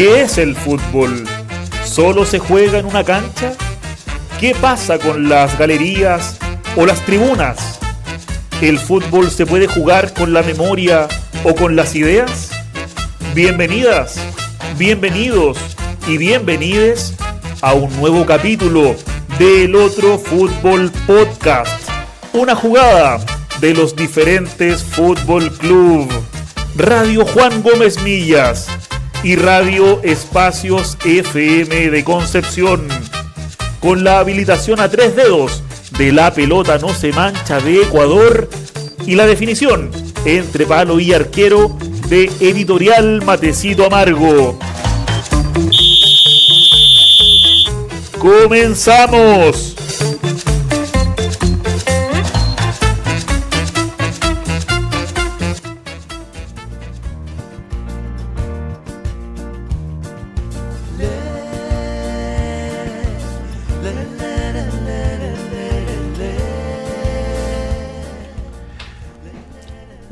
¿Qué es el fútbol? ¿Solo se juega en una cancha? ¿Qué pasa con las galerías o las tribunas? ¿El fútbol se puede jugar con la memoria o con las ideas? Bienvenidas, bienvenidos y bienvenides a un nuevo capítulo del Otro Fútbol Podcast. Una jugada de los diferentes fútbol club. Radio Juan Gómez Millas y Radio Espacios FM de Concepción. Con la habilitación a 3 dedos de La Pelota No Se Mancha de Ecuador y la definición entre palo y arquero de Editorial Matecito Amargo. ¡Comenzamos!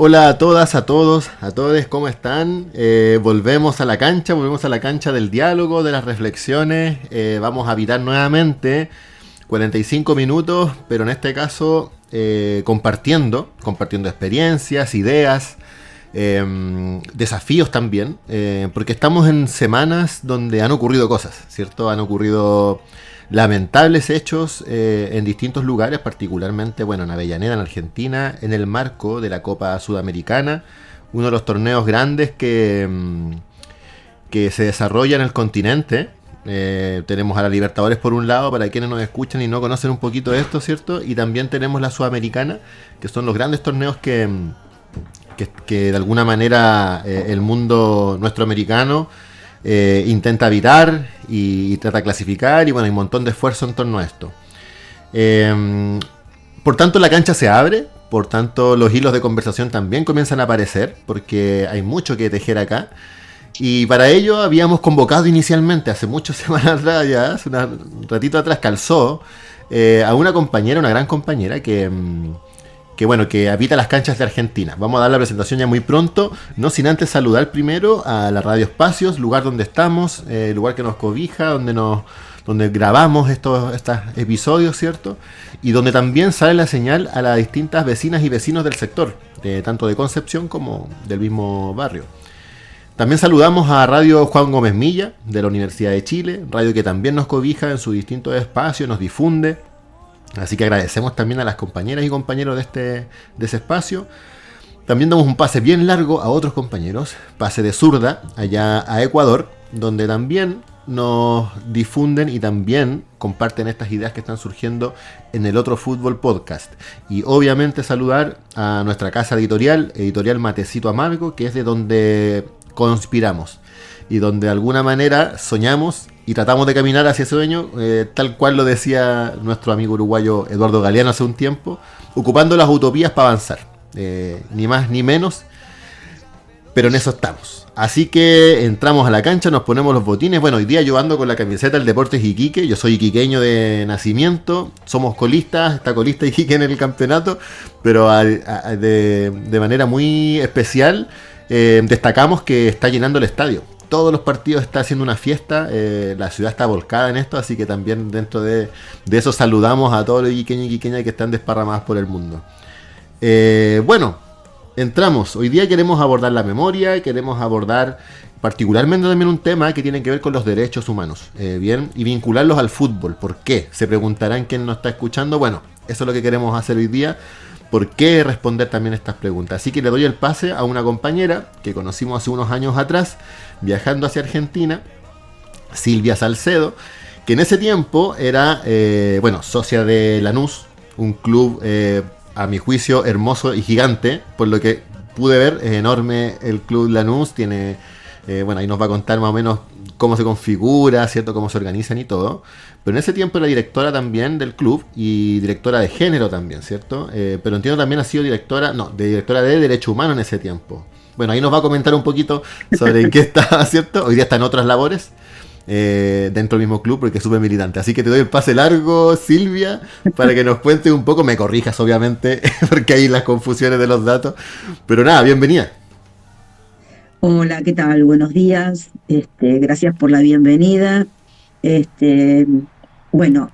Hola a todas, a todos, a todos, ¿cómo están? Volvemos a la cancha del diálogo, de las reflexiones. Vamos a habitar nuevamente 45 minutos, pero en este caso compartiendo experiencias, ideas, desafíos también, porque estamos en semanas donde han ocurrido cosas, ¿cierto? Han ocurrido lamentables hechos en distintos lugares, particularmente en Avellaneda, en Argentina, en el marco de la Copa Sudamericana, uno de los torneos grandes que se desarrolla en el continente. Tenemos a la Libertadores por un lado, para quienes nos escuchan y no conocen un poquito de esto, ¿cierto? Y también tenemos la Sudamericana, que son los grandes torneos que de alguna manera el mundo nuestro americano intenta evitar y trata de clasificar, y hay un montón de esfuerzo en torno a esto. Por tanto, la cancha se abre, por tanto los hilos de conversación también comienzan a aparecer, porque hay mucho que tejer acá, y para ello habíamos convocado inicialmente, hace muchas semanas atrás, ya hace un ratito atrás, calzó a una compañera, una gran compañera que habita las canchas de Argentina. Vamos a dar la presentación ya muy pronto, no sin antes saludar primero a la Radio Espacios, lugar donde estamos, lugar que nos cobija, donde grabamos estos episodios, ¿cierto? Y donde también sale la señal a las distintas vecinas y vecinos del sector, tanto de Concepción como del mismo barrio. También saludamos a Radio Juan Gómez Milla, de la Universidad de Chile, radio que también nos cobija en sus distintos espacios, nos difunde. Así que agradecemos también a las compañeras y compañeros de ese espacio. También damos un pase bien largo a otros compañeros, pase de zurda allá a Ecuador, donde también nos difunden y también comparten estas ideas que están surgiendo en el Otro Fútbol Podcast. Y obviamente saludar a nuestra casa editorial, Editorial Matecito Amargo, que es de donde conspiramos y donde de alguna manera soñamos y tratamos de caminar hacia ese sueño, tal cual lo decía nuestro amigo uruguayo Eduardo Galeano hace un tiempo, ocupando las utopías para avanzar, ni más ni menos, pero en eso estamos. Así que entramos a la cancha, nos ponemos los botines. Hoy día yo ando con la camiseta del Deportes Iquique, yo soy iquiqueño de nacimiento, somos colistas, está colista Iquique en el campeonato, pero de manera muy especial destacamos que está llenando el estadio. Todos los partidos está haciendo una fiesta, la ciudad está volcada en esto, así que también dentro de eso saludamos a todos los iquiqueños y iquiqueñas que están desparramados por el mundo. Entramos. Hoy día queremos abordar la memoria, queremos abordar particularmente también un tema que tiene que ver con los derechos humanos, y vincularlos al fútbol. ¿Por qué? Se preguntarán quién nos está escuchando. Eso es lo que queremos hacer hoy día. ¿Por qué responder también estas preguntas? Así que le doy el pase a una compañera que conocimos hace unos años atrás, viajando hacia Argentina, Silvia Salcedo, que en ese tiempo era, socia de Lanús, un club, a mi juicio, hermoso y gigante. Por lo que pude ver, es enorme el club Lanús, tiene, ahí nos va a contar más o menos cómo se configura, ¿cierto? Cómo se organizan y todo. Pero en ese tiempo era directora también del club y directora de género también, ¿cierto? Pero entiendo también ha sido directora de Derecho Humano en ese tiempo. Ahí nos va a comentar un poquito sobre en qué está, ¿cierto? Hoy día está en otras labores dentro del mismo club porque es súper militante. Así que te doy el pase largo, Silvia, para que nos cuentes un poco. Me corrijas, obviamente, porque hay las confusiones de los datos. Pero nada, bienvenida. Hola, ¿qué tal? Buenos días. Gracias por la bienvenida. Este, bueno,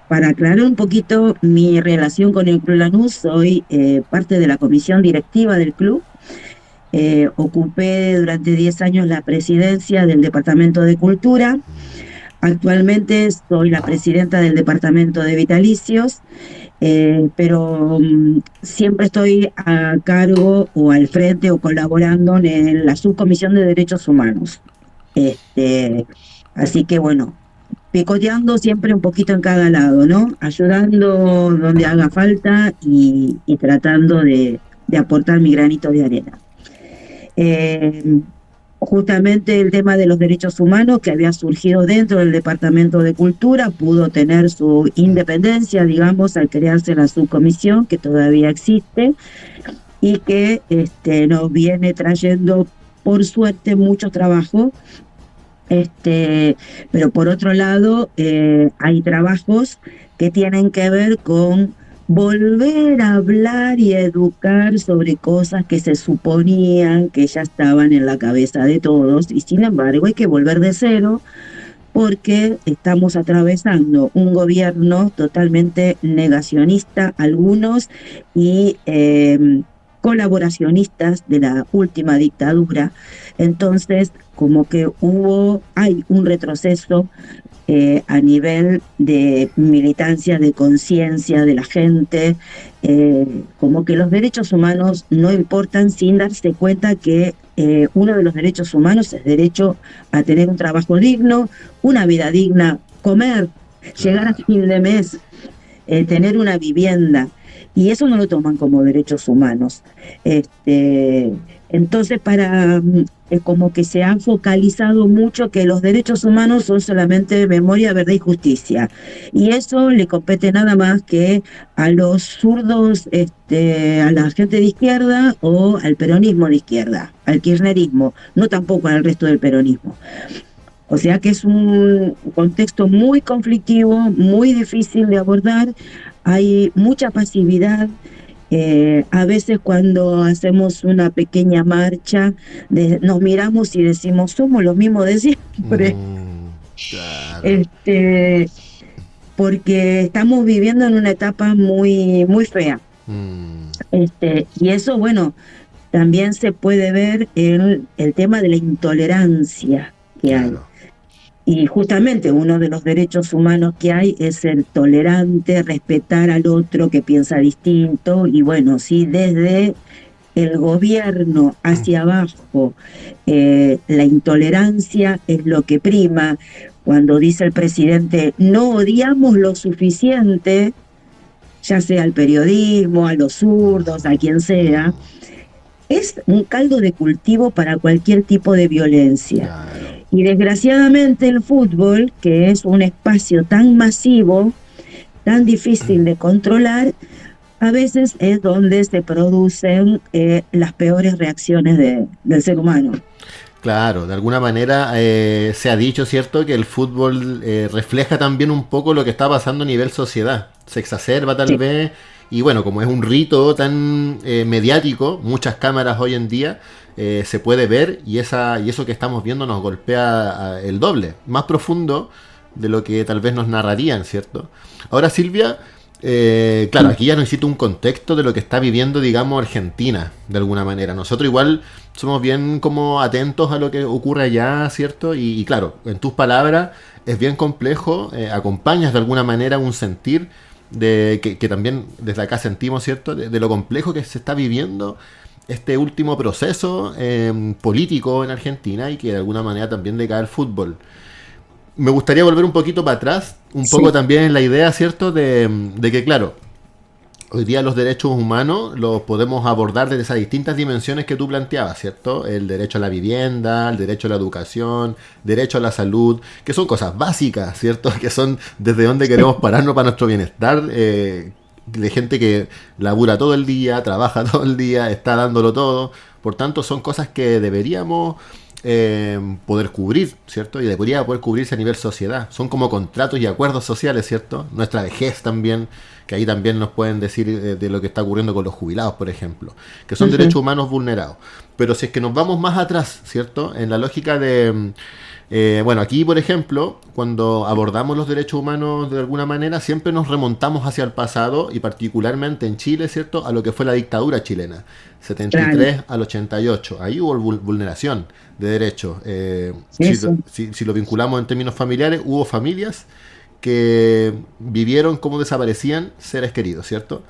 para aclarar un poquito mi relación con el Club Lanús, soy parte de la comisión directiva del club. Ocupé durante 10 años la presidencia del Departamento de Cultura. Actualmente soy la presidenta del Departamento de Vitalicios, pero siempre estoy a cargo o al frente o colaborando en la subcomisión de derechos humanos. Este, Así que bueno, picoteando siempre un poquito en cada lado, ¿no? Ayudando donde haga falta y tratando de aportar mi granito de arena. Eh, Justamente el tema de los derechos humanos que había surgido dentro del Departamento de Cultura pudo tener su independencia, digamos, al crearse la subcomisión que todavía existe y que nos viene trayendo, por suerte, mucho trabajo. Pero por otro lado, hay trabajos que tienen que ver con volver a hablar y educar sobre cosas que se suponían que ya estaban en la cabeza de todos, y sin embargo hay que volver de cero porque estamos atravesando un gobierno totalmente negacionista, algunos, y colaboracionistas de la última dictadura. Entonces, como que hay un retroceso a nivel de militancia, de conciencia de la gente, como que los derechos humanos no importan sin darse cuenta que uno de los derechos humanos es derecho a tener un trabajo digno, una vida digna, comer, llegar a fin de mes, tener una vivienda, y eso no lo toman como derechos humanos. Entonces, como que se ha focalizado mucho que los derechos humanos son solamente memoria, verdad y justicia. Y eso le compete nada más que a los zurdos, a la gente de izquierda o al peronismo de izquierda, al kirchnerismo, no tampoco al resto del peronismo. O sea que es un contexto muy conflictivo, muy difícil de abordar, hay mucha pasividad. A veces cuando hacemos una pequeña marcha, nos miramos y decimos, somos los mismos de siempre. Claro. Porque estamos viviendo en una etapa muy, muy fea. Y eso, bueno, también se puede ver en el tema de la intolerancia que hay. Y justamente uno de los derechos humanos que hay es ser tolerante, respetar al otro que piensa distinto. Y bueno, si desde el gobierno hacia abajo la intolerancia es lo que prima, cuando dice el presidente no odiamos lo suficiente, ya sea al periodismo, a los zurdos, a quien sea, es un caldo de cultivo para cualquier tipo de violencia. Claro. Y desgraciadamente el fútbol, que es un espacio tan masivo, tan difícil de controlar, a veces es donde se producen las peores reacciones del ser humano. Claro, de alguna manera se ha dicho, ¿cierto?, que el fútbol refleja también un poco lo que está pasando a nivel sociedad. Se exacerba tal vez, y bueno, como es un rito tan mediático, muchas cámaras hoy en día, se puede ver, y eso que estamos viendo nos golpea el doble, más profundo de lo que tal vez nos narrarían, ¿cierto? Ahora, Silvia, claro, aquí ya necesito un contexto de lo que está viviendo, digamos, Argentina, de alguna manera. Nosotros igual somos bien como atentos a lo que ocurre allá, ¿cierto? Y claro, en tus palabras es bien complejo, acompañas de alguna manera un sentir de que también desde acá sentimos, ¿cierto? De lo complejo que se está viviendo este último proceso político en Argentina, y que de alguna manera también decae el fútbol. Me gustaría volver un poquito para atrás, un poco también en la idea, ¿cierto? De que, claro, hoy día los derechos humanos los podemos abordar desde esas distintas dimensiones que tú planteabas, ¿cierto? El derecho a la vivienda, el derecho a la educación, derecho a la salud, que son cosas básicas, ¿cierto? Que son desde donde queremos pararnos para nuestro bienestar, de gente que labura todo el día, trabaja todo el día, está dándolo todo. Por tanto, son cosas que deberíamos poder cubrir, ¿cierto? Y debería poder cubrirse a nivel sociedad. Son como contratos y acuerdos sociales, ¿cierto? Nuestra vejez también, que ahí también nos pueden decir de lo que está ocurriendo con los jubilados, por ejemplo, que son derechos humanos vulnerados. Pero si es que nos vamos más atrás, ¿cierto? En la lógica de... bueno, aquí, por ejemplo, cuando abordamos los derechos humanos de alguna manera, siempre nos remontamos hacia el pasado y particularmente en Chile, ¿cierto? A lo que fue la dictadura chilena, 73 al 88. Ahí hubo vulneración de derechos. Si lo vinculamos en términos familiares, hubo familias que vivieron como desaparecían seres queridos, ¿cierto?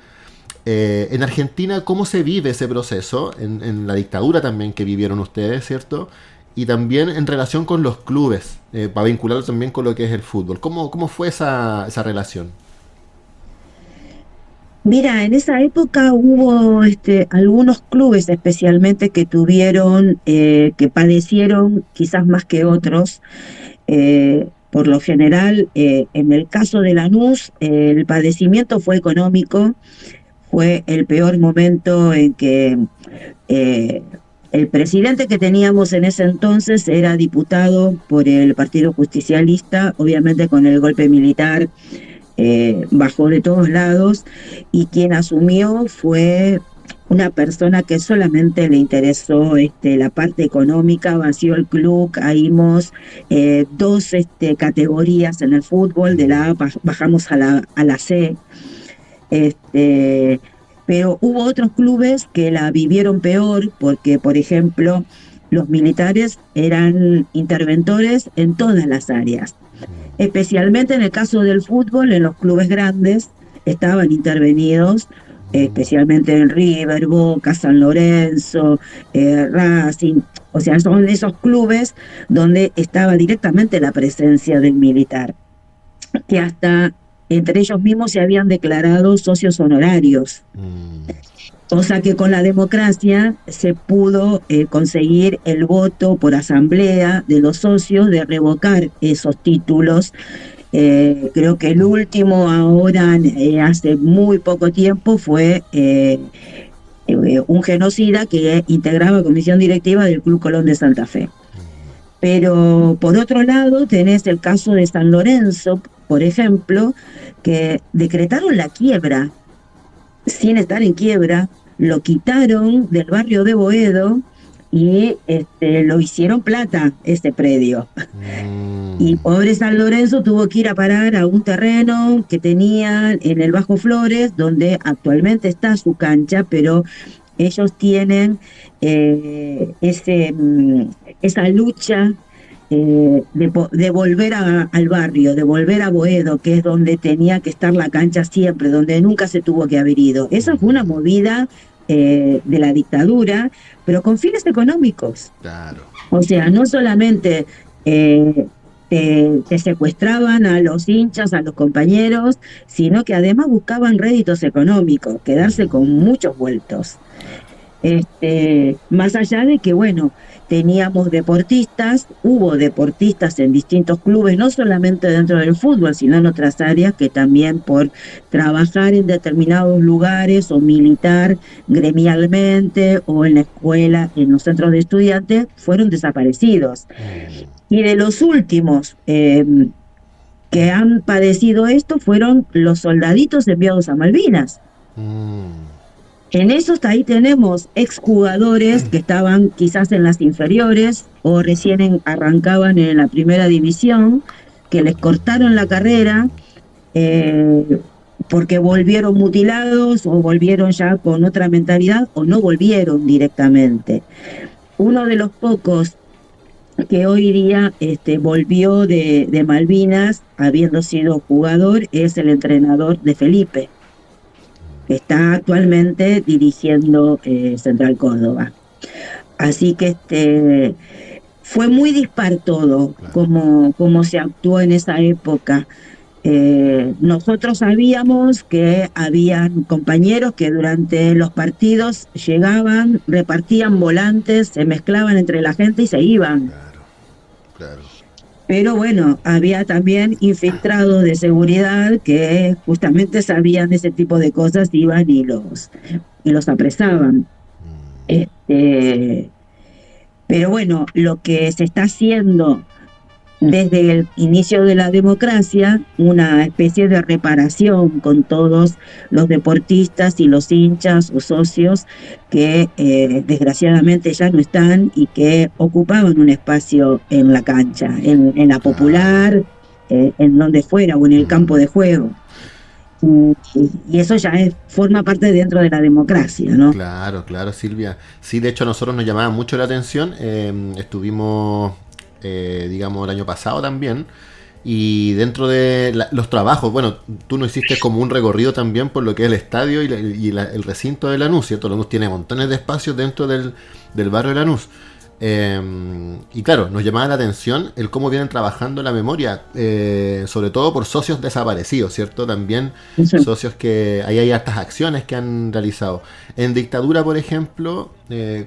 En Argentina, ¿cómo se vive ese proceso? En la dictadura también que vivieron ustedes, ¿cierto? Y también en relación con los clubes, para vincularlo también con lo que es el fútbol. ¿Cómo fue esa relación? Mira, en esa época hubo algunos clubes especialmente que tuvieron, que padecieron quizás más que otros. Por lo general, en el caso de Lanús, el padecimiento fue económico. Fue el peor momento en que el presidente que teníamos en ese entonces era diputado por el Partido Justicialista, obviamente con el golpe militar, bajó de todos lados, y quien asumió fue una persona que solamente le interesó la parte económica, vació el club, caímos 2 categorías en el fútbol, de la A bajamos a la C. Pero hubo otros clubes que la vivieron peor porque, por ejemplo, los militares eran interventores en todas las áreas. Especialmente en el caso del fútbol, en los clubes grandes estaban intervenidos, especialmente en River, Boca, San Lorenzo, Racing. O sea, son esos clubes donde estaba directamente la presencia del militar, que hasta entre ellos mismos se habían declarado socios honorarios. O sea que con la democracia se pudo conseguir el voto por asamblea de los socios de revocar esos títulos. Creo que el último ahora, hace muy poco tiempo, fue un genocida que integraba comisión directiva del Club Colón de Santa Fe. Pero por otro lado tenés el caso de San Lorenzo, por ejemplo, que decretaron la quiebra sin estar en quiebra, lo quitaron del barrio de Boedo y lo hicieron plata ese predio. Y pobre San Lorenzo tuvo que ir a parar a un terreno que tenía en el Bajo Flores, donde actualmente está su cancha, pero ellos tienen esa lucha de volver al barrio, de volver a Boedo, que es donde tenía que estar la cancha siempre, donde nunca se tuvo que haber ido. Esa fue una movida de la dictadura, pero con fines económicos. Claro. O sea, no solamente te secuestraban a los hinchas, a los compañeros, sino que además buscaban réditos económicos, quedarse con muchos vueltos. Más allá de que, bueno, teníamos deportistas, hubo deportistas en distintos clubes, no solamente dentro del fútbol, sino en otras áreas que también por trabajar en determinados lugares o militar gremialmente o en la escuela, en los centros de estudiantes, fueron desaparecidos. Y de los últimos que han padecido esto fueron los soldaditos enviados a Malvinas. En esos ahí tenemos exjugadores que estaban quizás en las inferiores o recién arrancaban en la primera división, que les cortaron la carrera porque volvieron mutilados o volvieron ya con otra mentalidad o no volvieron directamente. Uno de los pocos que hoy día volvió de Malvinas habiendo sido jugador es el entrenador de Felipe, que está actualmente dirigiendo Central Córdoba. Así que fue muy dispar todo, como se actuó en esa época. Nosotros sabíamos que habían compañeros que durante los partidos llegaban, repartían volantes, se mezclaban entre la gente y se iban. Claro. Pero bueno, había también infiltrados de seguridad que justamente sabían ese tipo de cosas, iban y los apresaban. Pero bueno, lo que se está haciendo desde el inicio de la democracia, una especie de reparación con todos los deportistas y los hinchas o socios que desgraciadamente ya no están y que ocupaban un espacio en la cancha, en la popular, en donde fuera o en el campo de juego. Y eso ya forma parte dentro de la democracia, ¿no? Claro, claro, Silvia. Sí, de hecho a nosotros nos llamaba mucho la atención. Estuvimos, digamos, el año pasado también. Y dentro de los trabajos, bueno, tú nos hiciste como un recorrido también por lo que es el estadio el recinto de Lanús, ¿cierto? Lanús tiene montones de espacios dentro del barrio de Lanús. Y claro, nos llamaba la atención el cómo vienen trabajando la memoria, sobre todo por socios desaparecidos, ¿cierto? También Sí. socios que ahí hay hartas acciones que han realizado. En dictadura, por ejemplo,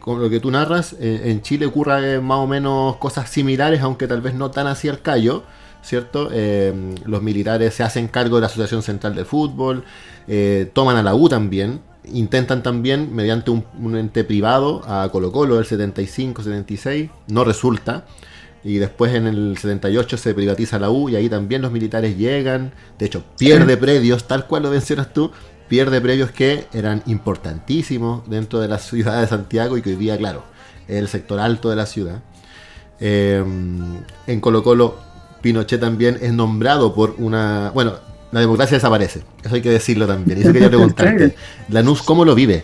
con lo que tú narras, en Chile ocurre más o menos cosas similares, aunque tal vez no tan así al callo, ¿cierto? Los militares se hacen cargo de la Asociación Central de Fútbol, toman a la U también. Intentan también, mediante un ente privado, a Colo-Colo del 75-76, no resulta. Y después en el 78 se privatiza la U y ahí también los militares llegan. De hecho, pierde predios, tal cual lo mencionas tú, pierde predios que eran importantísimos dentro de la ciudad de Santiago y que hoy día, claro, es el sector alto de la ciudad. En Colo-Colo, Pinochet también es nombrado por una... Bueno, la democracia desaparece, eso hay que decirlo también. Y eso quería preguntarte, Lanús, ¿cómo lo vive?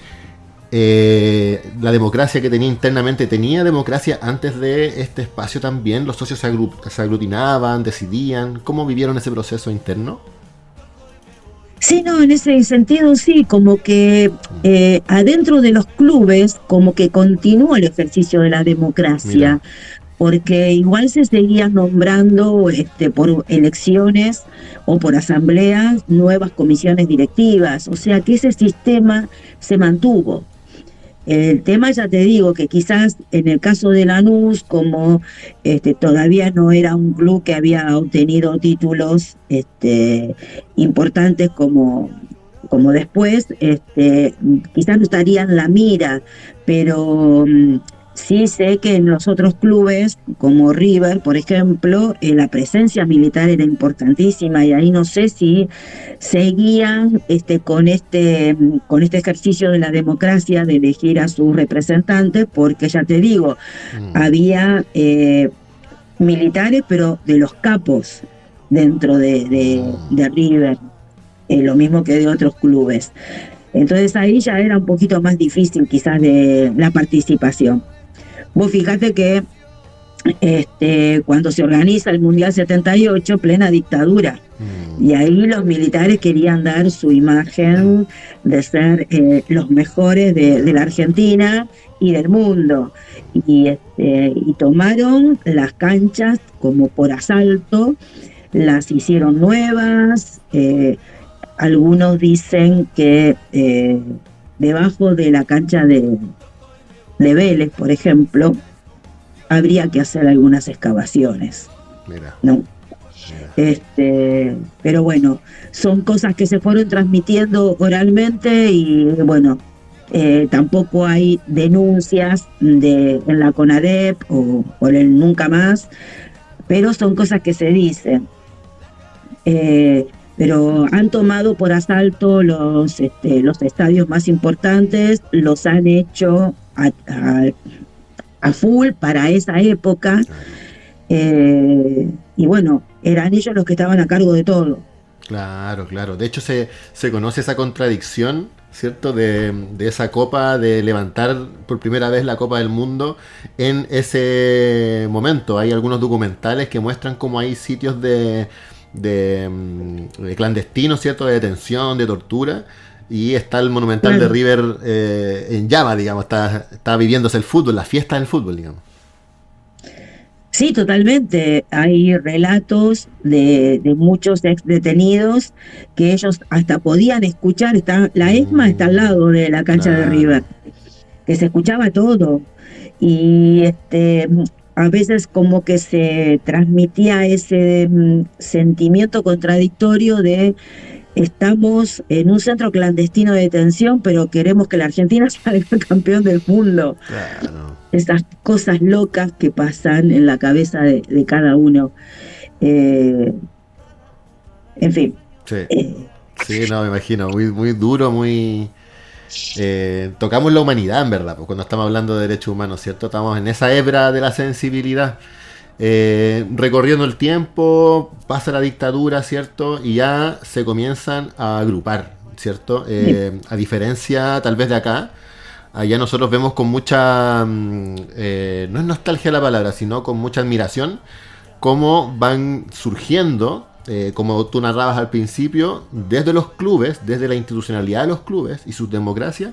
La democracia que tenía internamente, ¿tenía democracia antes de este espacio también? ¿Los socios se aglutinaban, decidían? ¿Cómo vivieron ese proceso interno? Sí, no, en ese sentido sí, como que adentro de los clubes, como que continúa el ejercicio de la democracia. Mira. Porque igual se seguían nombrando por elecciones o por asambleas nuevas comisiones directivas, o sea que ese sistema se mantuvo. El tema, ya te digo, que quizás en el caso de Lanús, como todavía no era un club que había obtenido títulos importantes como después, quizás no estaría en la mira, pero sí sé que en los otros clubes, como River, por ejemplo, la presencia militar era importantísima y ahí no sé si seguían con este ejercicio de la democracia de elegir a sus representantes, porque ya te digo, había militares, pero de los capos dentro de River, lo mismo que de otros clubes. Entonces ahí ya era un poquito más difícil quizás de la participación. Vos fíjate que cuando se organiza el Mundial 78, plena dictadura, y ahí los militares querían dar su imagen de ser los mejores de la Argentina y del mundo, y tomaron las canchas como por asalto, las hicieron nuevas. Algunos dicen que debajo de la cancha de Vélez, por ejemplo, habría que hacer algunas excavaciones. Mira. ¿No? Pero bueno, son cosas que se fueron transmitiendo oralmente y bueno, tampoco hay denuncias en la CONADEP o por el Nunca Más, pero son cosas que se dicen. Pero han tomado por asalto los estadios más importantes, los han hecho a full para esa época, y bueno, eran ellos los que estaban a cargo de todo. Claro, claro. De hecho se conoce esa contradicción, ¿cierto? De esa copa, de levantar por primera vez la Copa del Mundo en ese momento. Hay algunos documentales que muestran cómo hay sitios de clandestinos, ¿cierto? De detención, de tortura. Y está el Monumental de River en llama, digamos. Está viviéndose el fútbol, la fiesta del fútbol, digamos. Sí, totalmente. Hay relatos de muchos ex detenidos que ellos hasta podían escuchar. La ESMA está al lado de la cancha de River, que se escuchaba todo. Y a veces como que se transmitía ese sentimiento contradictorio de estamos en un centro clandestino de detención, pero queremos que la Argentina salga campeón del mundo. Claro. Esas cosas locas que pasan en la cabeza de cada uno. En fin. Sí. Sí, no, me imagino, muy, muy duro, muy... tocamos la humanidad, en verdad, pues, cuando estamos hablando de derechos humanos, ¿cierto? Estamos en esa hebra de la sensibilidad. Recorriendo el tiempo, pasa la dictadura, ¿cierto? Y ya se comienzan a agrupar, ¿cierto? A diferencia, tal vez, de acá, allá nosotros vemos con mucha... no es nostalgia la palabra, sino con mucha admiración cómo van surgiendo, como tú narrabas al principio, desde los clubes, desde la institucionalidad de los clubes y sus democracias,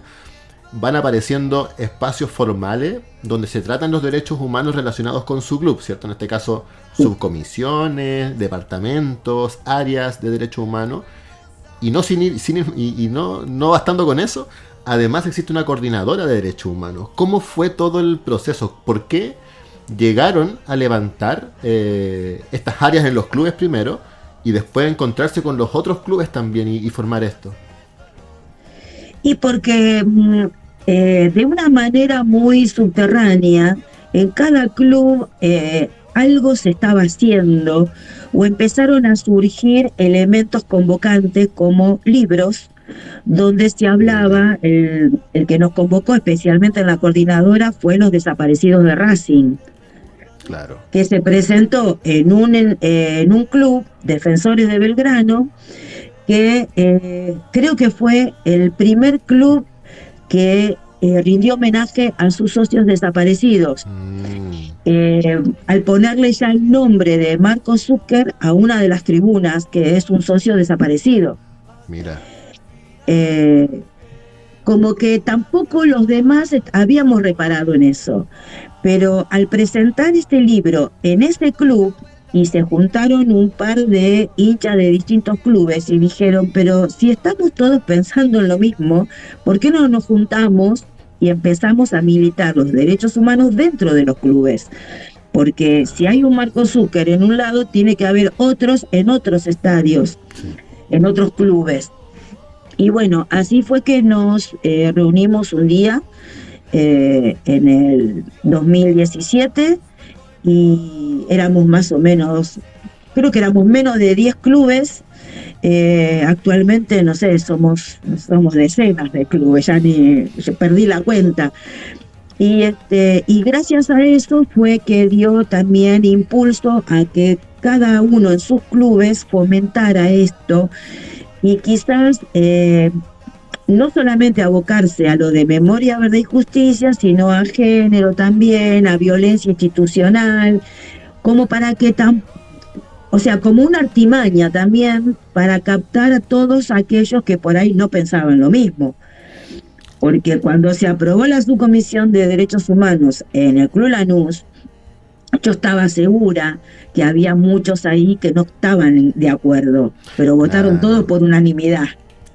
van apareciendo espacios formales donde se tratan los derechos humanos relacionados con su club, ¿cierto? En este caso, subcomisiones, departamentos, áreas de derechos humanos. Y no bastando con eso, además existe una coordinadora de derechos humanos. ¿Cómo fue todo el proceso? ¿Por qué llegaron a levantar estas áreas en los clubes primero y después encontrarse con los otros clubes también y formar esto? Y porque de una manera muy subterránea, en cada club algo se estaba haciendo o empezaron a surgir elementos convocantes como libros donde se hablaba, el que nos convocó especialmente en la coordinadora fue los desaparecidos de Racing. Claro. Que se presentó en un club, Defensores de Belgrano, que creo que fue el primer club que rindió homenaje a sus socios desaparecidos. Al ponerle ya el nombre de Marco Zucker a una de las tribunas, que es un socio desaparecido. Mira. Como que tampoco los demás habíamos reparado en eso. Pero al presentar este libro en este club, y se juntaron un par de hinchas de distintos clubes y dijeron, pero si estamos todos pensando en lo mismo, ¿por qué no nos juntamos y empezamos a militar los derechos humanos dentro de los clubes? Porque si hay un Marco Zucker en un lado, tiene que haber otros en otros estadios, en otros clubes. Y bueno, así fue que nos reunimos un día en el 2017 y éramos más o menos, creo que éramos menos de 10 clubes. Actualmente, no sé, somos decenas de clubes, ya perdí la cuenta. Y gracias a eso fue que dio también impulso a que cada uno en sus clubes fomentara esto y quizás no solamente abocarse a lo de memoria, verdad y justicia, sino a género también, a violencia institucional, como para que como una artimaña también para captar a todos aquellos que por ahí no pensaban lo mismo. Porque cuando se aprobó la subcomisión de derechos humanos en el Club Lanús, yo estaba segura que había muchos ahí que no estaban de acuerdo, pero votaron todos por unanimidad.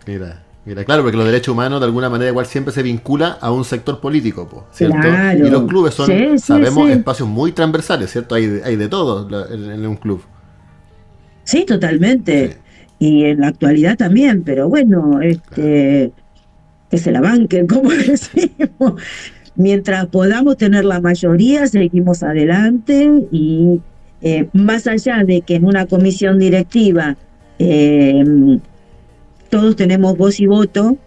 Mira, claro, porque los derechos humanos de alguna manera igual siempre se vincula a un sector político, ¿cierto? Claro. Y los clubes son, sabemos, espacios muy transversales, ¿cierto? Hay de todo en un club. Sí, totalmente. Sí. Y en la actualidad también, pero bueno, que se la banquen, como decimos. Mientras podamos tener la mayoría, seguimos adelante y más allá de que en una comisión directiva todos tenemos voz y voto,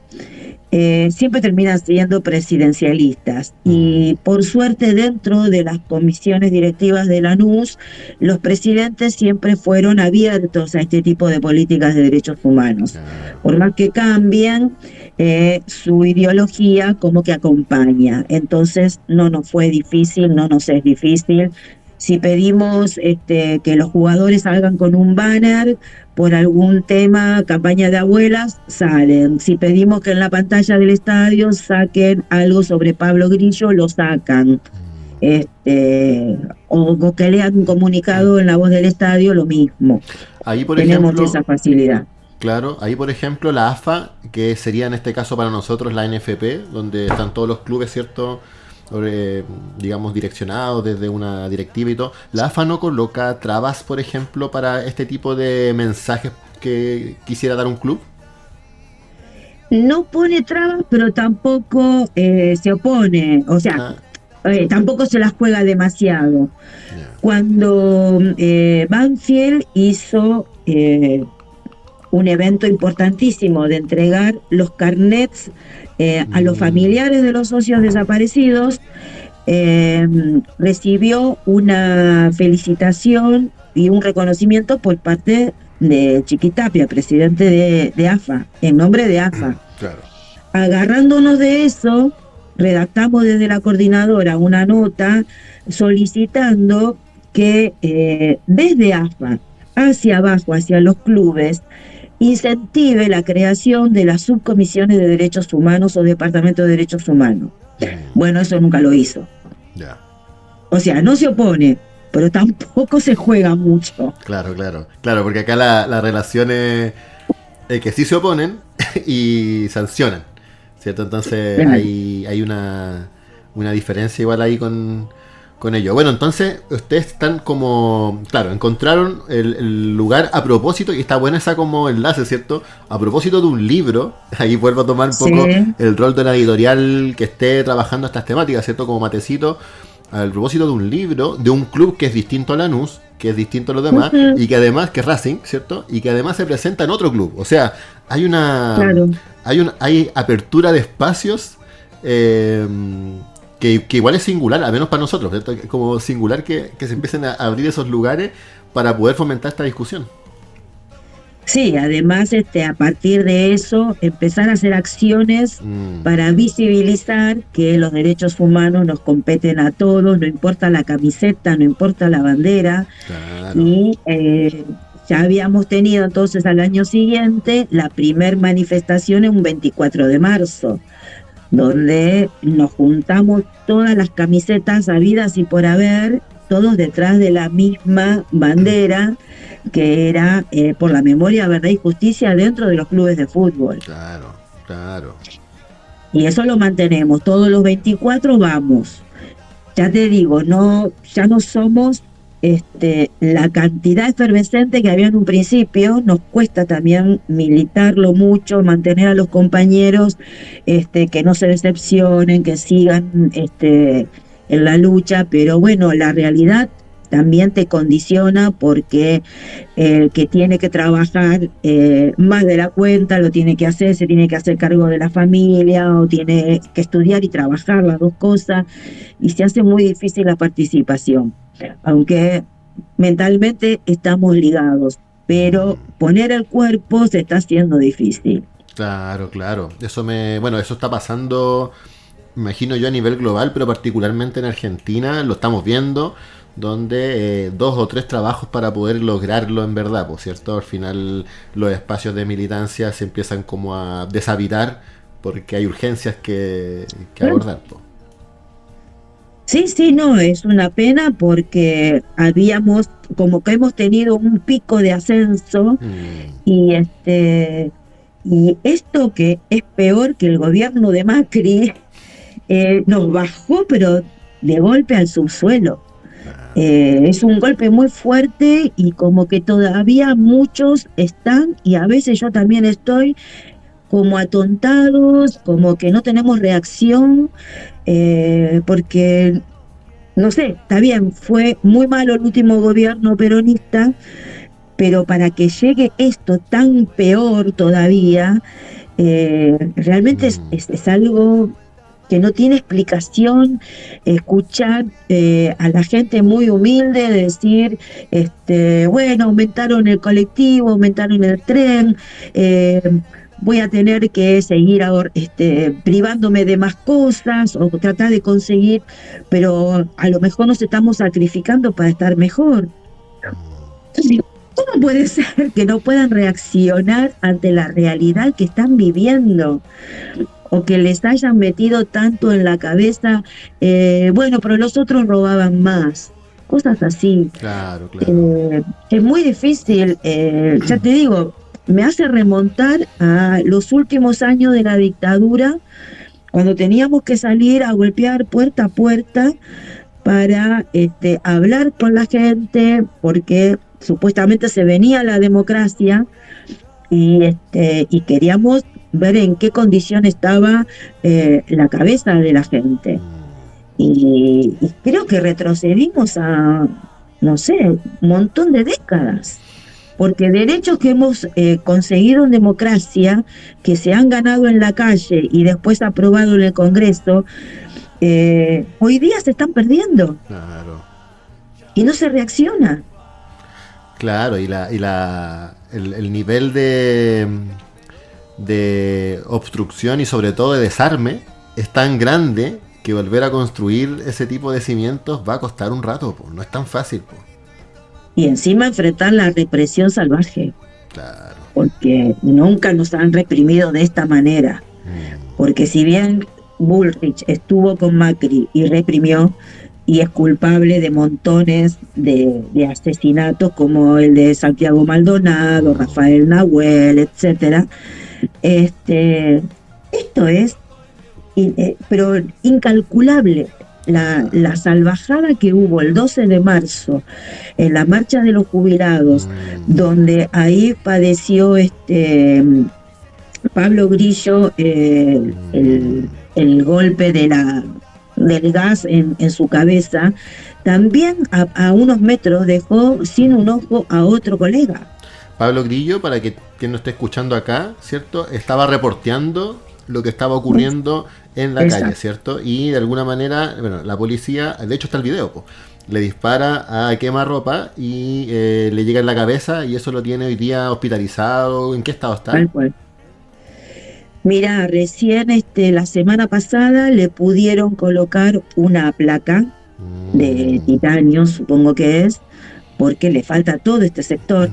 siempre terminan siendo presidencialistas. Y por suerte dentro de las comisiones directivas de Lanús, los presidentes siempre fueron abiertos a este tipo de políticas de derechos humanos. Por más que cambien, su ideología como que acompaña. Entonces no nos fue difícil, no nos es difícil. Si pedimos que los jugadores salgan con un banner por algún tema, campaña de abuelas, salen. Si pedimos que en la pantalla del estadio saquen algo sobre Pablo Grillo, lo sacan. O que lean un comunicado en La Voz del Estadio, lo mismo. Ahí, por tenemos ejemplo, esa facilidad. Claro, ahí por ejemplo la AFA, que sería en este caso para nosotros la NFP, donde están todos los clubes, ¿cierto?, digamos direccionados desde una directiva y todo. ¿La AFA no coloca trabas, por ejemplo, para este tipo de mensajes que quisiera dar un club? no pone trabas, pero tampoco se opone, o sea, tampoco se las juega demasiado. Cuando Banfield hizo un evento importantísimo de entregar los carnets a los familiares de los socios desaparecidos, recibió una felicitación y un reconocimiento por parte de Chiquitapia, presidente de AFA, en nombre de AFA. Claro. Agarrándonos de eso, redactamos desde la coordinadora una nota solicitando que desde AFA hacia abajo, hacia los clubes, incentive la creación de las subcomisiones de derechos humanos o departamentos de derechos humanos. Bueno, eso nunca lo hizo. O sea, no se opone, pero tampoco se juega mucho. Claro, porque acá la relación es que sí se oponen y sancionan, ¿cierto? Entonces hay una diferencia igual ahí con ello. Bueno, entonces ustedes están como, claro, encontraron el lugar a propósito, y está buena esa como enlace, ¿cierto? A propósito de un libro, ahí vuelvo a tomar un poco el rol de la editorial que esté trabajando estas temáticas, ¿cierto? Como Matecito, al propósito de un libro, de un club que es distinto a Lanús, que es distinto a los demás, y que además, que es Racing, ¿cierto? Y que además se presenta en otro club. O sea, hay hay apertura de espacios que igual es singular, al menos para nosotros, ¿cierto? Como singular que se empiecen a abrir esos lugares para poder fomentar esta discusión. Sí, además a partir de eso empezar a hacer acciones para visibilizar que los derechos humanos nos competen a todos, no importa la camiseta, no importa la bandera. Claro. Y ya habíamos tenido entonces al año siguiente la primer manifestación en un 24 de marzo, donde nos juntamos todas las camisetas habidas y por haber, todos detrás de la misma bandera, que era por la memoria, verdad y justicia dentro de los clubes de fútbol. Claro. Y eso lo mantenemos, todos los 24 vamos. Ya te digo, ya no somos la cantidad efervescente que había en un principio. Nos cuesta también militarlo mucho, mantener a los compañeros que no se decepcionen, que sigan en la lucha, pero bueno, la realidad también te condiciona, porque el que tiene que trabajar más de la cuenta lo tiene que hacer, se tiene que hacer cargo de la familia, o tiene que estudiar y trabajar, las dos cosas, y se hace muy difícil la participación, aunque mentalmente estamos ligados, pero poner el cuerpo se está haciendo difícil. Claro. Eso está pasando, me imagino yo, a nivel global, pero particularmente en Argentina lo estamos viendo, donde 2 o 3 trabajos para poder lograrlo en verdad, por cierto, al final los espacios de militancia se empiezan como a deshabitar porque hay urgencias que abordar. Sí, no, es una pena, porque como que hemos tenido un pico de ascenso, y esto, que es peor que el gobierno de Macri, nos bajó pero de golpe al subsuelo. Es un golpe muy fuerte, y como que todavía muchos están, y a veces yo también estoy, como atontados, como que no tenemos reacción, porque, no sé, está bien, fue muy malo el último gobierno peronista, pero para que llegue esto tan peor todavía, realmente es algo que no tiene explicación. Escuchar a la gente muy humilde decir, bueno, aumentaron el colectivo, aumentaron el tren, voy a tener que seguir privándome de más cosas, o tratar de conseguir, pero a lo mejor nos estamos sacrificando para estar mejor. Entonces, ¿cómo puede ser que no puedan reaccionar ante la realidad que están viviendo? O que les hayan metido tanto en la cabeza, bueno, pero los otros robaban más, cosas así. Claro. Es muy difícil, ya te digo, me hace remontar a los últimos años de la dictadura, cuando teníamos que salir a golpear puerta a puerta para hablar con la gente, porque supuestamente se venía la democracia, y queríamos ver en qué condición estaba la cabeza de la gente. Y creo que retrocedimos a, no sé, un montón de décadas. Porque derechos que hemos conseguido en democracia, que se han ganado en la calle y después aprobado en el Congreso, hoy día se están perdiendo. Claro. Y no se reacciona. Claro, y el nivel de obstrucción y sobre todo de desarme es tan grande que volver a construir ese tipo de cimientos va a costar un rato, po. No es tan fácil, po. Y encima enfrentar la represión salvaje. Claro. Porque nunca nos han reprimido de esta manera. Porque si bien Bullrich estuvo con Macri y reprimió, y es culpable de montones de asesinatos como el de Santiago Maldonado, Rafael Nahuel, etcétera. Esto es pero incalculable. La salvajada que hubo el 12 de marzo en la marcha de los jubilados, donde ahí padeció Pablo Grillo el golpe del gas en su cabeza, también a unos metros dejó sin un ojo a otro colega. Pablo Grillo, para quien no esté escuchando acá, ¿cierto? Estaba reporteando lo que estaba ocurriendo en la calle, ¿cierto? Y de alguna manera, bueno, la policía, de hecho está el video, po, le dispara a quemarropa y le llega en la cabeza y eso lo tiene hoy día hospitalizado. ¿En qué estado está? Tal cual. Mira, recién la semana pasada le pudieron colocar una placa de titanio, supongo que es, porque le falta todo este sector.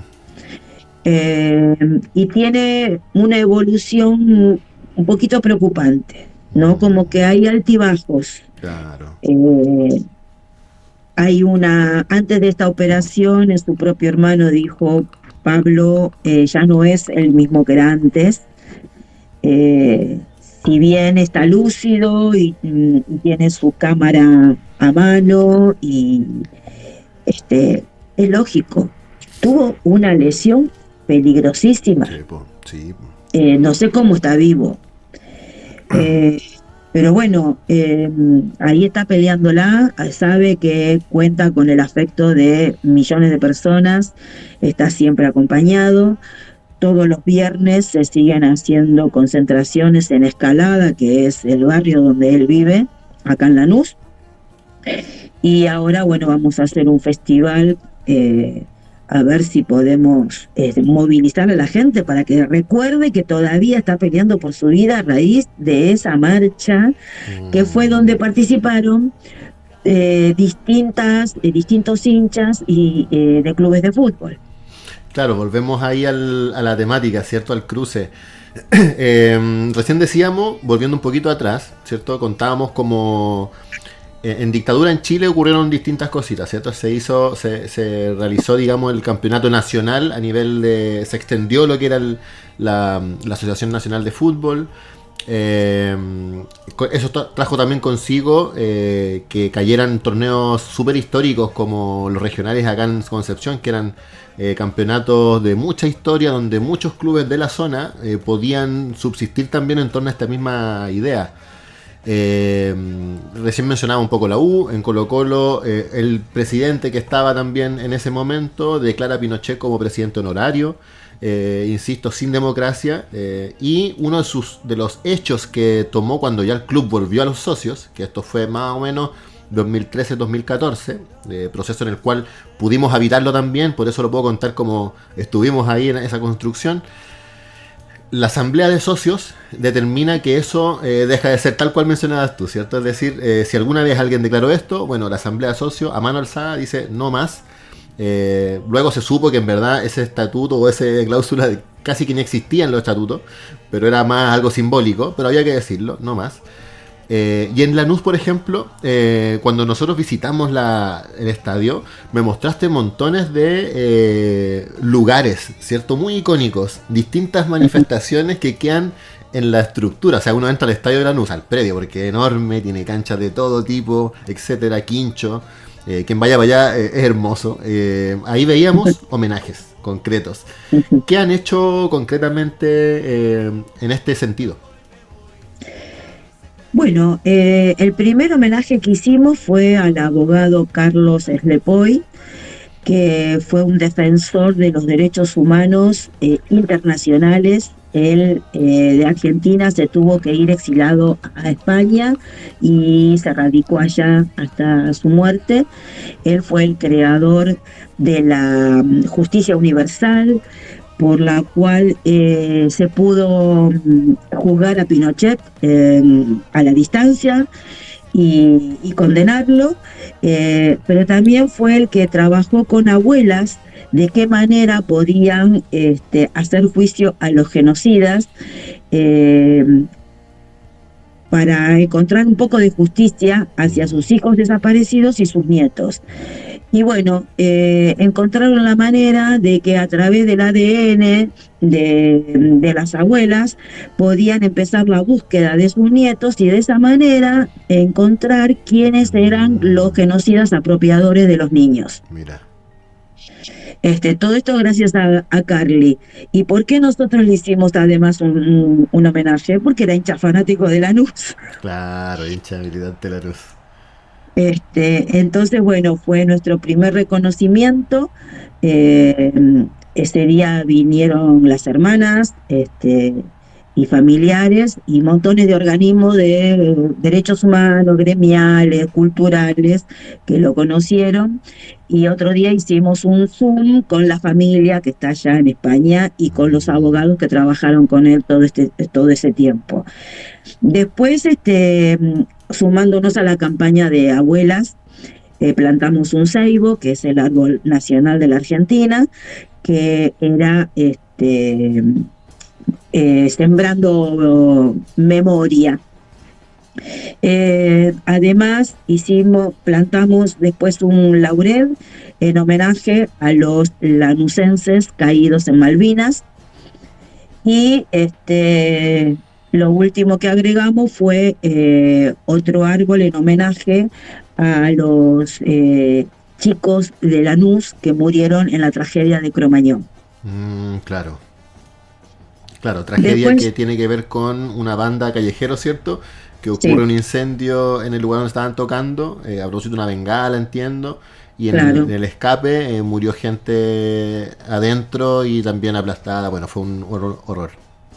Y tiene una evolución un poquito preocupante, ¿no? Como que hay altibajos. Claro. Hay antes de esta operación, su propio hermano dijo, Pablo ya no es el mismo que era antes. Si bien está lúcido y tiene su cámara a mano y es lógico, tuvo una lesión peligrosísima. Sí. No sé cómo está vivo. Pero bueno, ahí está peleándola, sabe que cuenta con el afecto de millones de personas, está siempre acompañado. Todos los viernes se siguen haciendo concentraciones en Escalada, que es el barrio donde él vive, acá en Lanús. Y ahora, bueno, vamos a hacer un festival, a ver si podemos movilizar a la gente para que recuerde que todavía está peleando por su vida a raíz de esa marcha, que fue donde participaron distintos hinchas y de clubes de fútbol. Claro, volvemos ahí a la temática, ¿cierto? Al cruce. Recién decíamos, volviendo un poquito atrás, ¿cierto? Contábamos como en dictadura en Chile ocurrieron distintas cositas, ¿cierto? Se realizó, digamos, el campeonato nacional a nivel se extendió lo que era la Asociación Nacional de Fútbol. Eso trajo también consigo que cayeran torneos súper históricos como los regionales acá en Concepción, que eran campeonatos de mucha historia, donde muchos clubes de la zona podían subsistir también en torno a esta misma idea. Recién mencionaba un poco la U, en Colo-Colo el presidente que estaba también en ese momento declara a Pinochet como presidente honorario, insisto, sin democracia, y uno de los hechos que tomó cuando ya el club volvió a los socios, que esto fue más o menos 2013-2014, proceso en el cual pudimos habitarlo también, por eso lo puedo contar como estuvimos ahí en esa construcción. La asamblea de socios determina que eso deja de ser tal cual mencionabas tú, ¿cierto? Es decir, si alguna vez alguien declaró esto, bueno, la asamblea de socios a mano alzada dice no más. Luego se supo que en verdad ese estatuto o esa cláusula casi que ni existía en los estatutos, pero era más algo simbólico, pero había que decirlo, no más. Y en Lanús, por ejemplo, cuando nosotros visitamos el estadio, me mostraste montones de lugares, ¿cierto? Muy icónicos, distintas manifestaciones que quedan en la estructura. O sea, uno entra al estadio de Lanús, al predio, porque es enorme, tiene canchas de todo tipo, etcétera, quincho. Quien vaya para allá es hermoso. Ahí veíamos homenajes concretos. ¿Qué han hecho concretamente en este sentido? Bueno, el primer homenaje que hicimos fue al abogado Carlos Slepoy, que fue un defensor de los derechos humanos internacionales. Él de Argentina se tuvo que ir exilado a España y se radicó allá hasta su muerte. Él fue el creador de la justicia universal, por la cual se pudo juzgar a Pinochet a la distancia y condenarlo, pero también fue el que trabajó con abuelas de qué manera podían hacer juicio a los genocidas, para encontrar un poco de justicia hacia sus hijos desaparecidos y sus nietos. Y bueno, encontraron la manera de que a través del ADN de las abuelas podían empezar la búsqueda de sus nietos y de esa manera encontrar quiénes eran los genocidas apropiadores de los niños. Mira. Todo esto gracias a Carly. ¿Y por qué nosotros le hicimos además un homenaje? Porque era hincha fanático de Lanús. Claro, hincha militante de Lanús. Entonces, bueno, fue nuestro primer reconocimiento. Ese día vinieron las hermanas y familiares y montones de organismos de derechos humanos, gremiales, culturales, que lo conocieron. Y otro día hicimos un Zoom con la familia que está allá en España y con los abogados que trabajaron con él todo ese tiempo. Después, sumándonos a la campaña de abuelas, plantamos un ceibo, que es el árbol nacional de la Argentina, que era sembrando memoria. Además plantamos después un laurel en homenaje a los lanucenses caídos en Malvinas, y lo último que agregamos fue otro árbol en homenaje a los chicos de Lanús que murieron en la tragedia de Cromañón. Claro. Claro, tragedia después, que tiene que ver con una banda callejero, ¿cierto? Que ocurre un incendio en el lugar donde estaban tocando, a propósito de una bengala, entiendo, y en el escape murió gente adentro y también aplastada. Bueno, fue un horror.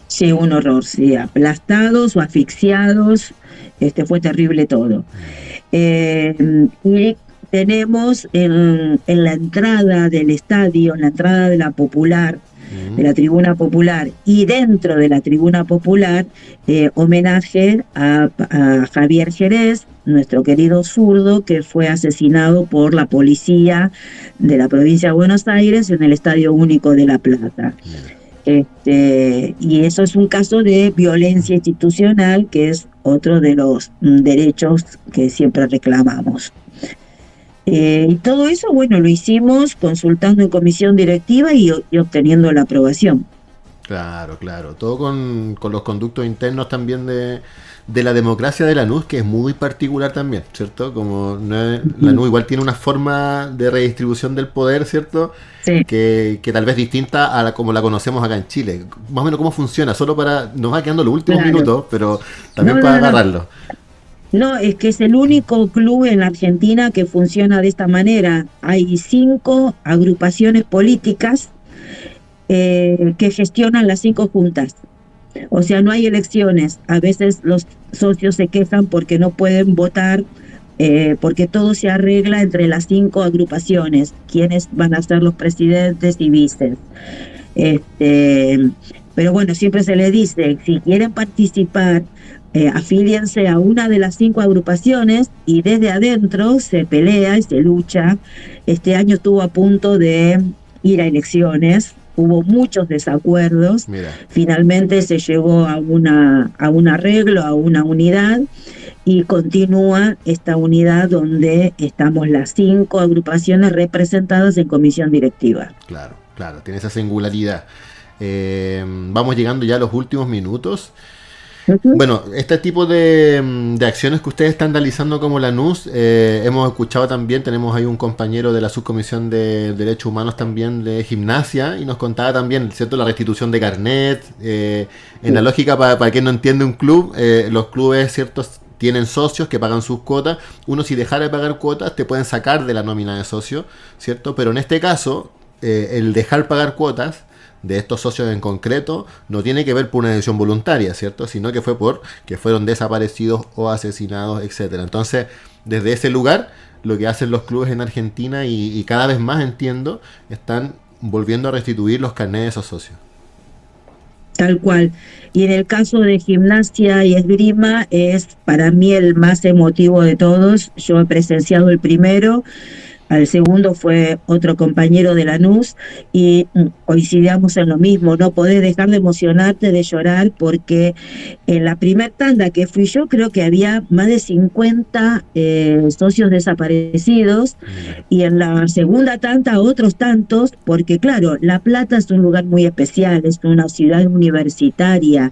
Sí, un horror, sí, aplastados o asfixiados, fue terrible todo. Y tenemos en la entrada del estadio, en la entrada de la Popular, de la Tribuna Popular, y dentro de la Tribuna Popular, homenaje a Javier Jerez, nuestro querido zurdo, que fue asesinado por la policía de la provincia de Buenos Aires en el Estadio Único de La Plata. Y eso es un caso de violencia institucional, que es otro de los derechos que siempre reclamamos. Y todo eso, bueno, lo hicimos consultando en comisión directiva y obteniendo la aprobación. Claro. Todo con los conductos internos también de la democracia de Lanús, que es muy particular también, ¿cierto? Como Lanús igual tiene una forma de redistribución del poder, ¿cierto? Sí. Que tal vez distinta a como la conocemos acá en Chile. Más o menos cómo funciona, solo nos va quedando los últimos minutos, pero también para agarrarlo. No, es que es el único club en la Argentina que funciona de esta manera. Hay 5 agrupaciones políticas que gestionan las 5 juntas. O sea, no hay elecciones. A veces los socios se quejan porque no pueden votar, porque todo se arregla entre las 5 agrupaciones, quiénes van a ser los presidentes y vices. Pero bueno, siempre se les dice, si quieren participar, afíliense a una de las 5 agrupaciones, y desde adentro se pelea y se lucha. Este año estuvo a punto de ir a elecciones, hubo muchos desacuerdos. Mira. Finalmente se llegó a un arreglo, a una unidad, y continúa esta unidad donde estamos las 5 agrupaciones representadas en comisión directiva. Claro, tiene esa singularidad. Vamos llegando ya a los últimos minutos. Bueno, este tipo de acciones que ustedes están realizando como Lanús, hemos escuchado también, tenemos ahí un compañero de la Subcomisión de Derechos Humanos también de Gimnasia, y nos contaba también, ¿cierto?, la restitución de carnet. En la lógica, para quien no entiende un club, los clubes, ¿cierto?, tienen socios que pagan sus cuotas. Uno, si dejara de pagar cuotas, te pueden sacar de la nómina de socio, ¿cierto? Pero en este caso, el dejar pagar cuotas de estos socios en concreto no tiene que ver por una decisión voluntaria, ¿cierto? Sino que fue por que fueron desaparecidos o asesinados, etcétera. Entonces, desde ese lugar, lo que hacen los clubes en Argentina y cada vez más, entiendo, están volviendo a restituir los carnets de esos socios. Tal cual. Y en el caso de Gimnasia y Esgrima es para mí el más emotivo de todos. Yo he presenciado el primero. Al segundo fue otro compañero de Lanús y coincidíamos en lo mismo, no podés dejar de emocionarte, de llorar, porque en la primer tanda que fui yo creo que había más de 50 socios desaparecidos, y en la segunda tanda otros tantos, porque claro, La Plata es un lugar muy especial, es una ciudad universitaria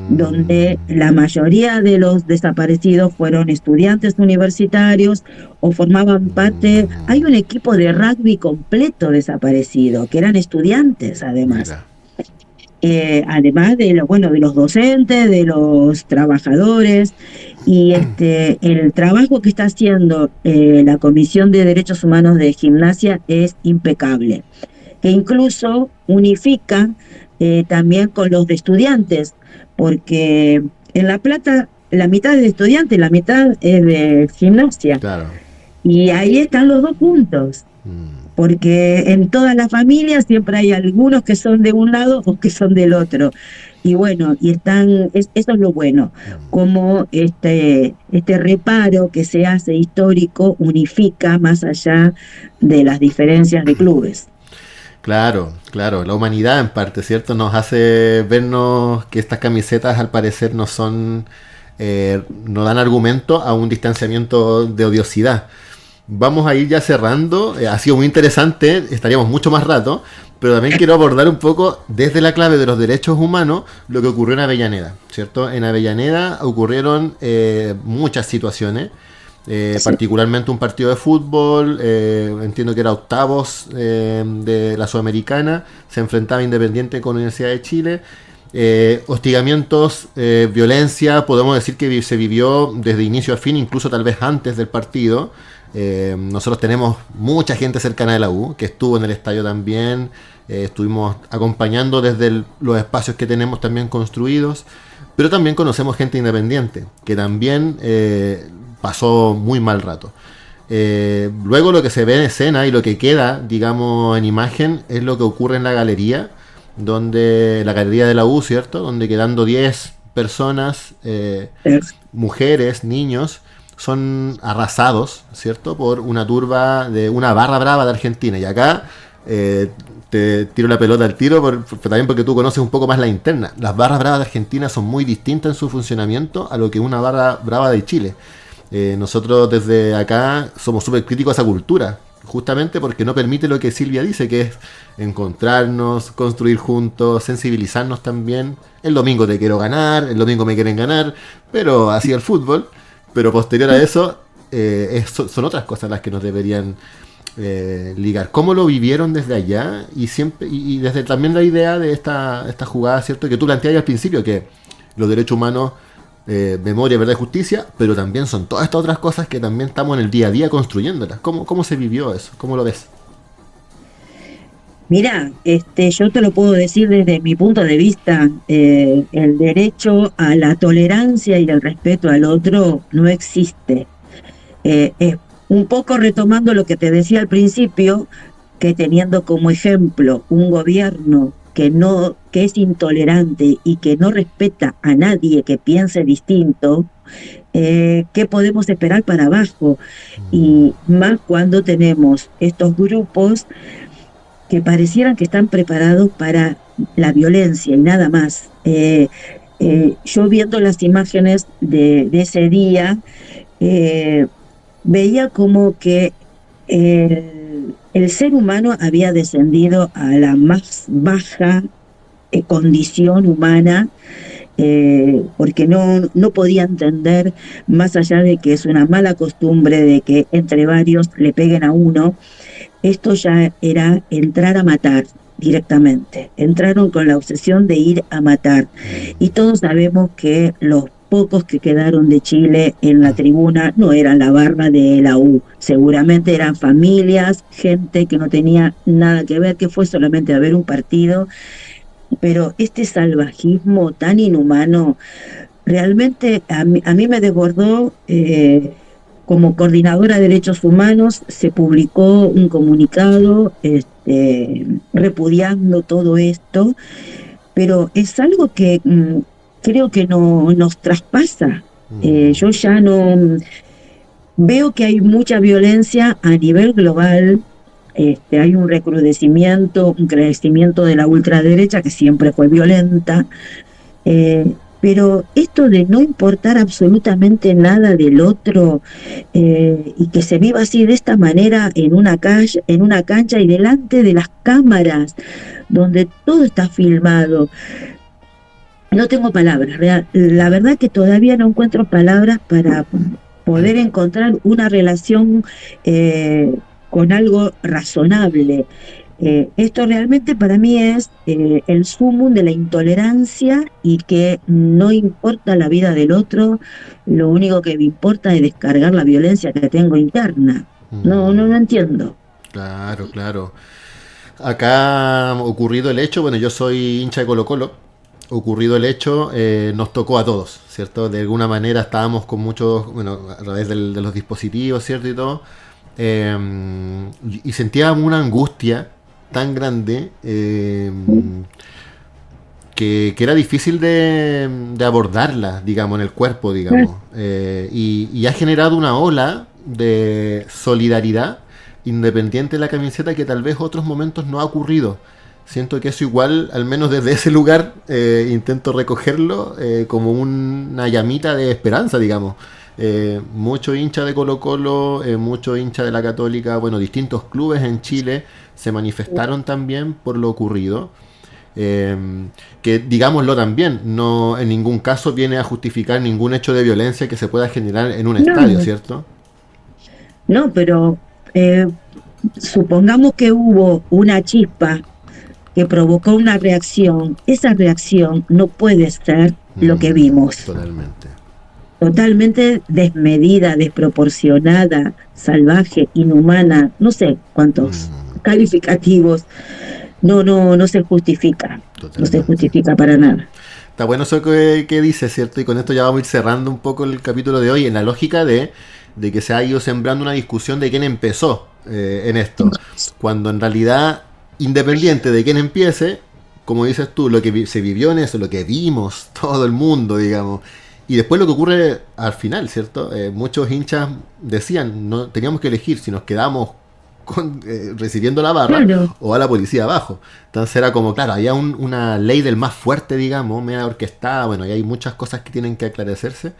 donde la mayoría de los desaparecidos fueron estudiantes universitarios o formaban parte. Hay un equipo de rugby completo desaparecido, que eran estudiantes además. Además de de los docentes, de los trabajadores, y el trabajo que está haciendo la Comisión de Derechos Humanos de Gimnasia es impecable, que incluso unifica también con los de estudiantes, porque en La Plata la mitad es de estudiantes, la mitad es de Gimnasia. Claro. Y ahí están los dos juntos, porque en todas las familias siempre hay algunos que son de un lado o que son del otro. Y bueno, eso es lo bueno, como este reparo que se hace histórico unifica más allá de las diferencias de clubes. Claro, la humanidad en parte, ¿cierto? Nos hace vernos que estas camisetas al parecer no son, no dan argumento a un distanciamiento de odiosidad. Vamos a ir ya cerrando, ha sido muy interesante, estaríamos mucho más rato, pero también quiero abordar un poco desde la clave de los derechos humanos lo que ocurrió en Avellaneda, ¿cierto? En Avellaneda ocurrieron muchas situaciones, sí. Particularmente un partido de fútbol, entiendo que era octavos de la Sudamericana, se enfrentaba Independiente con Universidad de Chile. Hostigamientos, violencia, podemos decir que se vivió desde inicio a fin, incluso tal vez antes del partido. Nosotros tenemos mucha gente cercana de la U que estuvo en el estadio también, estuvimos acompañando desde los espacios que tenemos también construidos, pero también conocemos gente independiente que también pasó muy mal rato. Luego lo que se ve en escena y lo que queda, digamos, en imagen es lo que ocurre en la galería, donde la galería de la U, ¿cierto? Donde quedando 10 personas, mujeres, niños, son arrasados, ¿cierto? Por una turba de una barra brava de Argentina. Y acá te tiro la pelota al tiro, también porque tú conoces un poco más la interna. Las barras bravas de Argentina son muy distintas en su funcionamiento a lo que una barra brava de Chile. Nosotros desde acá somos súper críticos a esa cultura, justamente porque no permite lo que Silvia dice, que es encontrarnos, construir juntos, sensibilizarnos también. El domingo te quiero ganar, el domingo me quieren ganar, pero así el fútbol. Pero posterior a eso, son otras cosas las que nos deberían ligar. ¿Cómo lo vivieron desde allá? Y desde también la idea de esta jugada, ¿cierto? Que tú planteabas al principio, que los derechos humanos, memoria, verdad y justicia, pero también son todas estas otras cosas que también estamos en el día a día construyéndolas. ¿Cómo se vivió eso? ¿Cómo lo ves? Mira, yo te lo puedo decir desde mi punto de vista, el derecho a la tolerancia y el respeto al otro no existe. Un poco retomando lo que te decía al principio, que teniendo como ejemplo un gobierno que es intolerante y que no respeta a nadie que piense distinto, ¿qué podemos esperar para abajo? Y más cuando tenemos estos grupos que parecieran que están preparados para la violencia y nada más. Yo viendo las imágenes de ese día, veía como que el ser humano había descendido a la más baja condición humana, porque no podía entender, más allá de que es una mala costumbre de que entre varios le peguen a uno, esto ya era entrar a matar directamente. Entraron con la obsesión de ir a matar. Y todos sabemos que los pocos que quedaron de Chile en la tribuna no eran la barra de la U, seguramente eran familias, gente que no tenía nada que ver, que fue solamente a ver un partido, pero este salvajismo tan inhumano realmente a mí me desbordó. Como coordinadora de derechos humanos se publicó un comunicado repudiando todo esto, pero es algo que creo que no nos traspasa. Yo ya no veo que hay mucha violencia a nivel global. Hay un recrudecimiento, un crecimiento de la ultraderecha que siempre fue violenta, pero esto de no importar absolutamente nada del otro y que se viva así de esta manera en una cancha y delante de las cámaras donde todo está filmado, no tengo palabras. La verdad que todavía no encuentro palabras para poder encontrar una relación con algo razonable. Esto realmente para mí es el sumum de la intolerancia, y que no importa la vida del otro, lo único que me importa es descargar la violencia que tengo interna. No entiendo. Claro, claro. Acá ocurrido el hecho, bueno, yo soy hincha de Colo-Colo, ocurrido el hecho, nos tocó a todos, ¿cierto? De alguna manera estábamos con muchos, bueno, a través de los dispositivos, ¿cierto? Y todo, y sentíamos una angustia tan grande que era difícil de abordarla, digamos, en el cuerpo, digamos. Y ha generado una ola de solidaridad independiente de la camiseta que tal vez otros momentos no ha ocurrido. Siento que eso igual, al menos desde ese lugar, intento recogerlo como una llamita de esperanza, digamos. Mucho hincha de Colo-Colo, mucho hincha de la Católica, bueno, distintos clubes en Chile se manifestaron también por lo ocurrido, que digámoslo también, no en ningún caso viene a justificar ningún hecho de violencia que se pueda generar en un estadio, ¿cierto? No, pero supongamos que hubo una chispa que provocó una reacción. Esa reacción no puede ser lo que vimos. Totalmente desmedida, desproporcionada, salvaje, inhumana, no sé cuántos calificativos. No se justifica. Totalmente. No se justifica para nada. Está bueno eso que dice, ¿cierto? Y con esto ya vamos a ir cerrando un poco el capítulo de hoy, en la lógica de que se ha ido sembrando una discusión de quién empezó en esto, cuando en realidad, independiente de quién empiece, como dices tú, lo que se vivió en eso, lo que vimos todo el mundo, digamos, y después lo que ocurre al final, ¿cierto? Muchos hinchas decían, no teníamos que elegir si nos quedamos recibiendo la barra, claro, o a la policía abajo. Entonces era como, claro, había una ley del más fuerte, digamos, media orquestada, bueno, y hay muchas cosas que tienen que aclarecerse.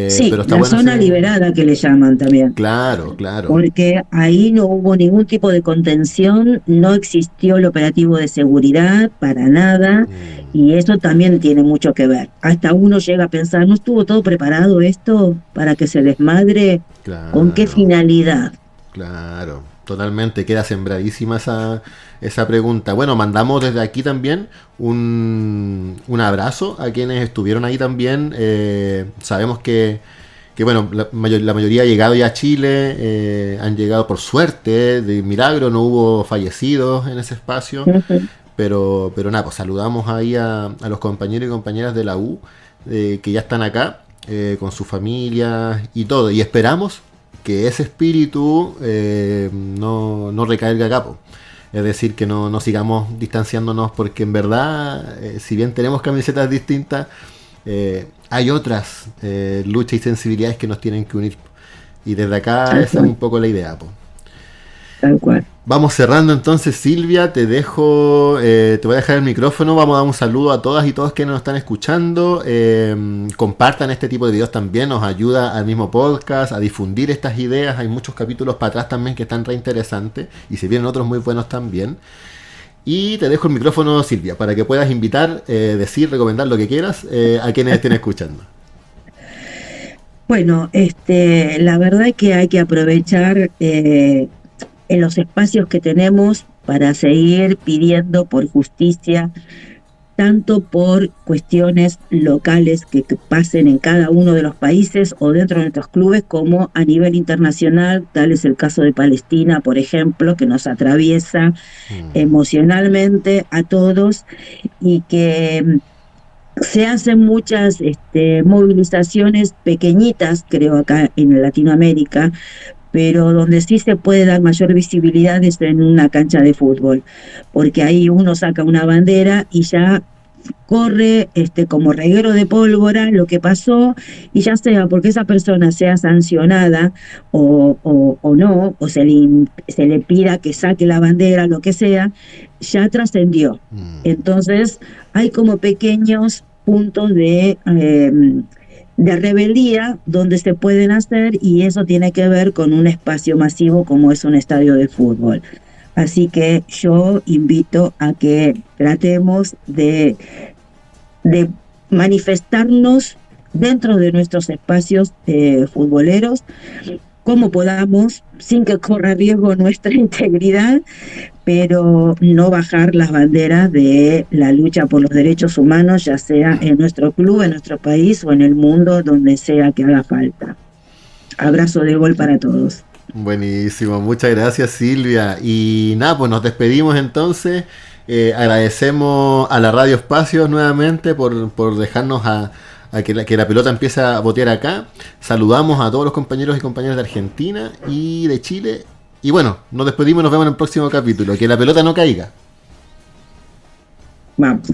Sí, pero está la bueno zona liberada que le llaman también. Claro, claro. Porque ahí no hubo ningún tipo de contención, no existió el operativo de seguridad para nada, y eso también tiene mucho que ver. Hasta uno llega a pensar, ¿no estuvo todo preparado esto para que se desmadre? Claro. ¿Con qué finalidad? Claro, totalmente, queda sembradísima esa pregunta. Bueno, mandamos desde aquí también un abrazo a quienes estuvieron ahí también. Sabemos que bueno, la mayoría ha llegado ya a Chile, han llegado por suerte, de milagro, no hubo fallecidos en ese espacio. Pero nada, pues saludamos ahí a los compañeros y compañeras de la U que ya están acá con sus familias y todo, y esperamos que ese espíritu no recaiga a capo. Es decir, que no sigamos distanciándonos, porque en verdad, si bien tenemos camisetas distintas, hay otras luchas y sensibilidades que nos tienen que unir. Y desde acá esa es un poco la idea, po. Tal cual. Vamos cerrando entonces, Silvia, te dejo, te voy a dejar el micrófono, vamos a dar un saludo a todas y todos que nos están escuchando, compartan este tipo de videos también, nos ayuda al mismo podcast a difundir estas ideas, hay muchos capítulos para atrás también que están re interesantes, y se vienen otros muy buenos también, Y te dejo el micrófono, Silvia, para que puedas invitar, decir, recomendar lo que quieras a quienes estén escuchando. Bueno, la verdad es que hay que aprovechar en los espacios que tenemos para seguir pidiendo por justicia, tanto por cuestiones locales que pasen en cada uno de los países o dentro de nuestros clubes, como a nivel internacional. Tal es el caso de Palestina, por ejemplo, que nos atraviesa emocionalmente a todos, y que se hacen muchas movilizaciones pequeñitas, creo, acá en Latinoamérica, pero donde sí se puede dar mayor visibilidad es en una cancha de fútbol, porque ahí uno saca una bandera y ya corre como reguero de pólvora lo que pasó, y ya sea porque esa persona sea sancionada o no, o se le pida que saque la bandera, lo que sea, ya trascendió. Entonces hay como pequeños puntos de rebeldía donde se pueden hacer, y eso tiene que ver con un espacio masivo como es un estadio de fútbol. Así que yo invito a que tratemos de manifestarnos dentro de nuestros espacios futboleros como podamos, sin que corra riesgo nuestra integridad, pero no bajar las banderas de la lucha por los derechos humanos, ya sea en nuestro club, en nuestro país o en el mundo, donde sea que haga falta. Abrazo de gol para todos. Buenísimo, muchas gracias, Silvia. Y nada, pues nos despedimos entonces. Agradecemos a la Radio Espacios nuevamente por dejarnos a que la pelota empiece a botear acá. Saludamos a todos los compañeros y compañeras de Argentina y de Chile. Y bueno, nos despedimos y nos vemos en el próximo capítulo. Que la pelota no caiga. Vamos.